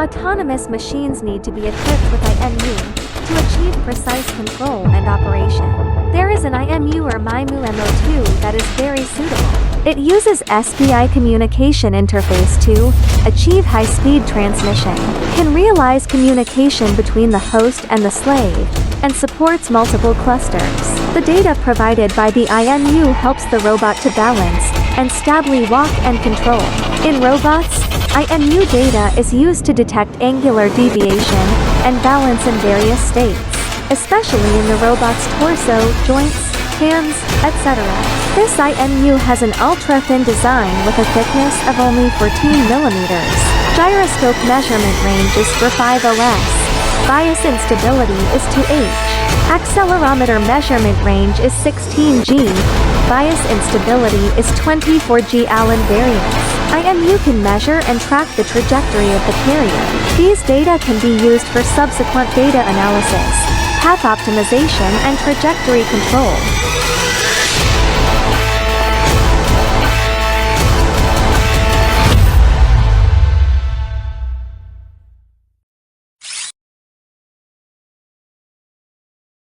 Autonomous machines need to be equipped with IMU to achieve precise control and operation. There is an IMU or MIMU MO2 that is very suitable. It uses SPI communication interface to achieve high-speed transmission, can realize communication between the host and the slave, and supports multiple clusters. The data provided by the IMU helps the robot to balance and stably walk and control. In robots, IMU data is used to detect angular deviation and balance in various states, especially in the robot's torso, joints, hands, etc. This IMU has an ultra-thin design with a thickness of only 14 millimeters. Gyroscope measurement range is for 5 OS. Bias instability is 2H. Accelerometer measurement range is 16G. Bias instability is 24G Allen variance. IMU can measure and track the trajectory of the carrier. These data can be used for subsequent data analysis, path optimization and trajectory control.